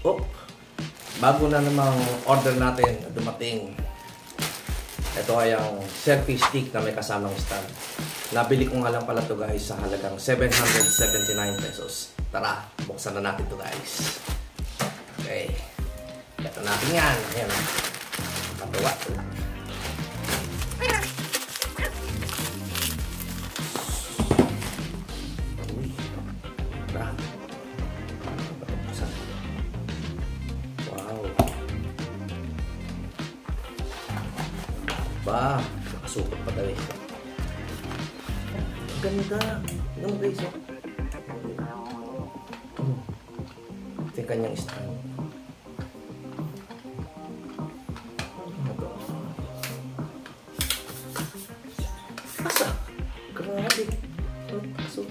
Oh, bago na namang order natin dumating. Ito ay ang selfie stick na may kasamang stand. Nabili ko nga lang pala to guys sa halagang 779 pesos. Tara, buksan na natin to guys. Okay. Ito natin yan. Ayan. Matuwa. Ba, nakasukot pa guys. Ang ganda. Tignan mo guys. Ito yung kanyang stand. Asa? Grabe. Ang paso.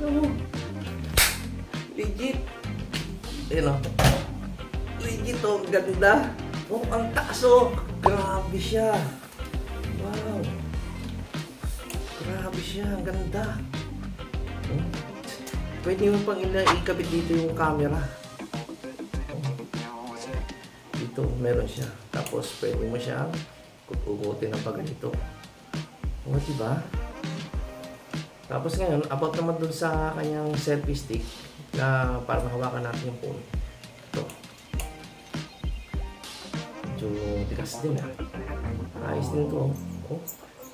Oh. Legit. Ayun o. Legit oh, ganda. Oh, ang taas oh. Grabe siya. Wow. Grabe siya, ang ganda. Oh. Pwede mo pang ikabit dito yung camera. Oh. Dito, meron siya. Tapos, pwede mo siya kukutin ng pagganito. Oh, diba? Tapos ngayon, about naman dun sa kanyang selfie stick na para mahawakan natin yung phone. Ito. So, tikas din ah. Ayos din ito. Oh.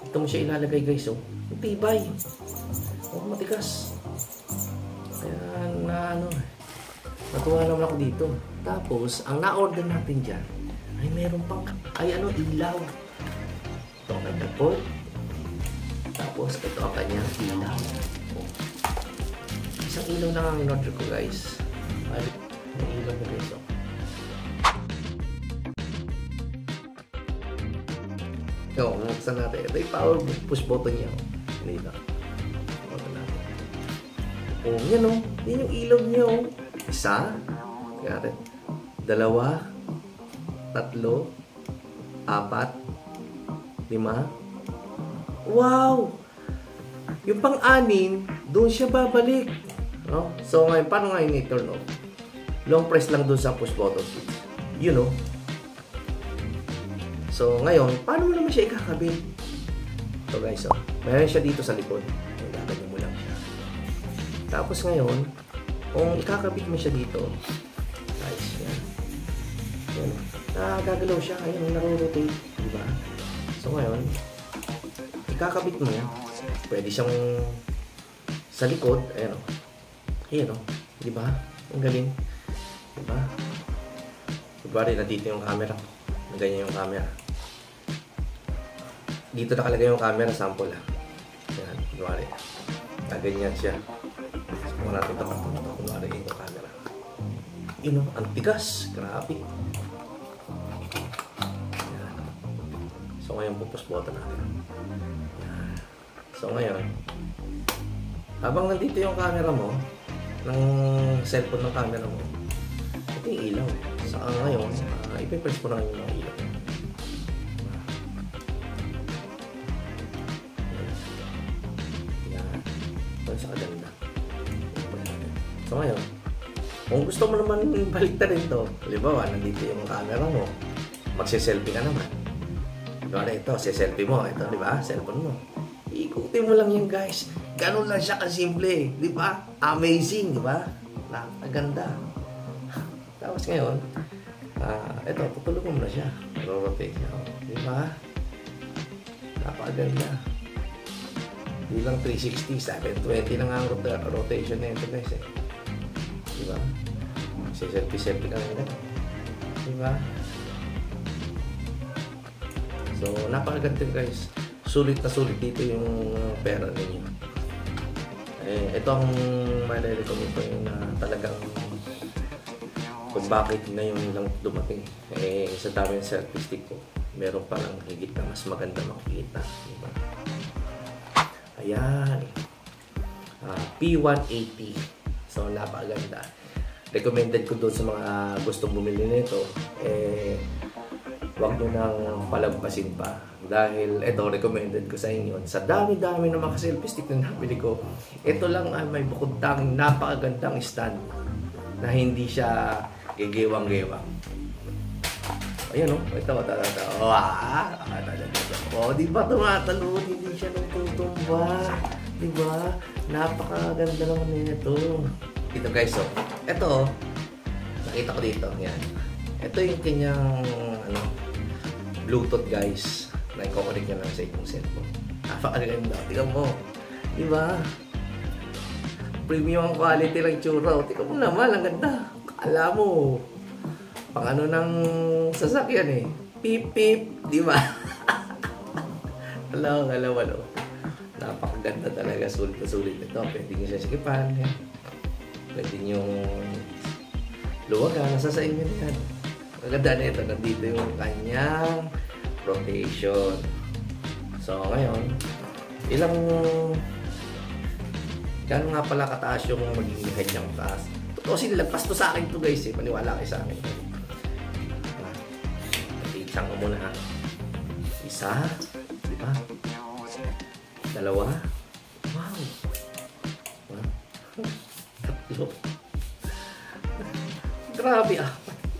Ito mo siya ilalagay guys. Oh. Tibay. Oh, matikas. Kaya na ano. Natuwa naman ako dito. Tapos, ang na-order natin dyan ay meron pang ilaw. Ito ang kanyang port. Tapos, ito ang kanyang ilaw. Oh. Isang ilaw na ang in-order ko guys. Ay, ang ilaw na guys. Oh. Yo, buksan natin. Ito yung power push button niya. Dito. Button natin. Oh, yan o. Yan yung ilaw niya o. Isa. Kaya dalawa. Tatlo. Apat. 5. Wow! Yung pang-anim, doon siya babalik. No? So ngayon, paano nga yung i-turn off? Long press lang doon sa push button switch. You know. So, ngayon, paano mo naman siya ikakabit? So guys, oh, mayroon siya dito sa likod. Gaganyan mo lang siya. Tapos ngayon, kung ikakabit mo siya dito, guys, yan. Yan. Gagalaw siya. Ayun, naro-rotate. Diba? So ngayon, ikakabit mo yan. Pwede siyang sa likod. Ayan o. Ayan o. Diba? Ang galing. Diba? Kubari na dito yung camera. Ganyan yung camera. Dito nakalagay yung camera, sample ha. Yan, kunwari. Ganyan siya. Subukan natin ito. Kunwari yung camera. Ino, ang tigas. Grabe. Yan. So ngayon, pupus button natin. Yan. So ngayon, habang nandito yung camera mo, ng cellphone ng camera mo, ito yung ilaw. So ngayon, ipipress mo na yung mga ilaw. Sa kaganda. So ngayon, kung gusto mo naman baliktad rin to, halimbawa, nandito yung camera mo, magse-selfie ka naman. Diba ito, se-selfie mo, ito, di ba? Cellphone mo. Ikutin mo lang yun, guys. Ganun lang siya kasimple, di ba? Amazing, di ba? Napaganda. Tapos ngayon, ito, tutulungan mo na siya. Rotate niya, di ba? Napaganda. Hindi lang 360, 720 na nga ang rotation na ito guys eh. Diba? Selfie-selfie ka nga. Diba? So, napakaganda guys. Sulit na sulit dito yung pera ninyo. Eh, ito ang may-recommend ko yung talagang kung bakit na yung lang dumating. Eh, sa dami ng selfie stick ko, meron palang higit na mas maganda makikita. Diba? Ayan. P180. So, napakaganda. Recommended ko doon sa mga gustong bumili nito. Eh, huwag nyo nang palagpasin pa. Dahil ito, recommended ko sa inyo. Sa dami-dami ng mga selfie stick na nabili ko, ito lang ay may bukod tanging napakagandang stand na hindi siya gegewang-gewang. Ayan o, ito. Di ba tumatalon? Hindi siya natutumba. Di ba? Napakaganda naman nito. Ito guys, oh. Ito, nakita ko dito. Yan. Ito yung kanyang Bluetooth guys. Na i-connect nyo lang sa inyong cellphone. Napakaganda. Tingnan mo. Diba? Premium ang quality lang tsura. Tingnan mo naman. Ang ganda. Kala mo. Pang ano ng sasakyan eh. Pip pip. Diba? Alam. Napakaganda talaga. Sulit na sulit ito. Pwede nyo siya sikipan. Pwede nyo luwagan. Nasa sa inyo yan. Ang ganda na ito. Nandito yung kanyang rotation. So, ngayon, gano'n nga pala kataas yung magiging head niyang taas. Totoo, sinilagpas to sa akin to guys eh. Maniwala kayo sa akin. Isang ko muna ha. Isa. Diba? Dalawa. Wow. Tatlo. Grabe ah.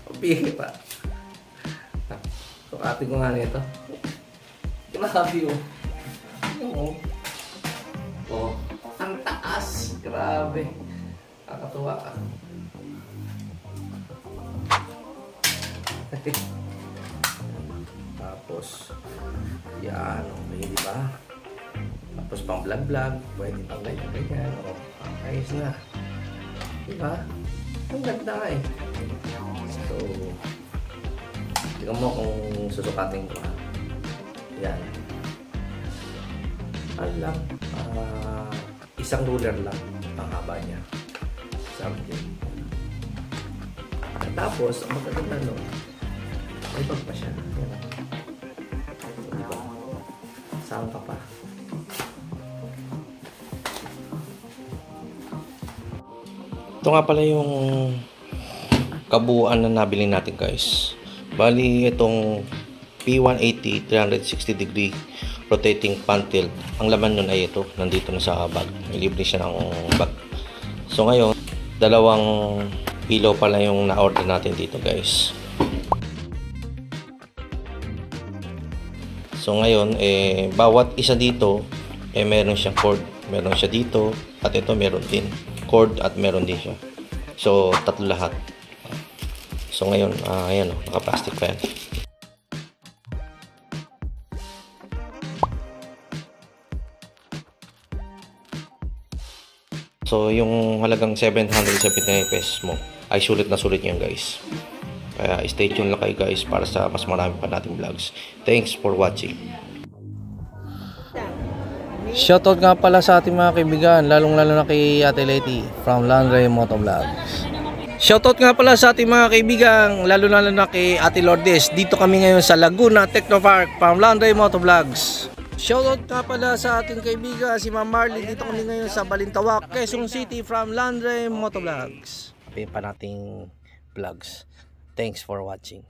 Pabihira. So, ating ko nga nito. Grabe oh. Oh. Ang taas. Grabe. Nakakatuwa ka. Tapos, yan. Okay, di ba? Tapos pang vlog. Pwede pang ganyan. Oh, ayos na. Di ba? Ang ganda nga eh. So, tingnan mo kung susukatin ko ha. Yan. Alam. Isang ruler lang ang haba niya. Something. At tapos, ang magaganda no, may bag pa siya. Yan. So, diba? Saan ka pa? Ito nga pala yung kabuuan na nabili natin guys. Bali itong P180 360 degree rotating fan tilt. Ang laman nun ay ito, nandito na sa bag. May libre siya ng bag. So ngayon, dalawang pillow pala yung na-order natin dito guys. So ngayon, bawat isa dito meron siyang cord. Meron siya dito at ito meron din cord at meron din siya. So tatlo lahat. So ngayon, ayan o, naka-plastic pa yan. So yung halagang 779 pesos mo ay sulit na sulit yan guys. Kaya stay tuned lang kayo guys para sa mas marami pa nating vlogs. Thanks for watching. Shoutout nga pala sa ating mga kaibigan, lalong-lalo na kay Ate Leti from Landre Motovlogs. Shoutout nga pala sa ating mga kaibigan, lalo-lalo na kay Ate Lourdes. Dito kami ngayon sa Laguna Technopark from Landre Motovlogs. Shoutout nga pala sa ating kaibigan si Ma'am Marley. Dito kami ngayon sa Balintawak, Quezon City from Landre Motovlogs. Pay pa nating vlogs. Thanks for watching.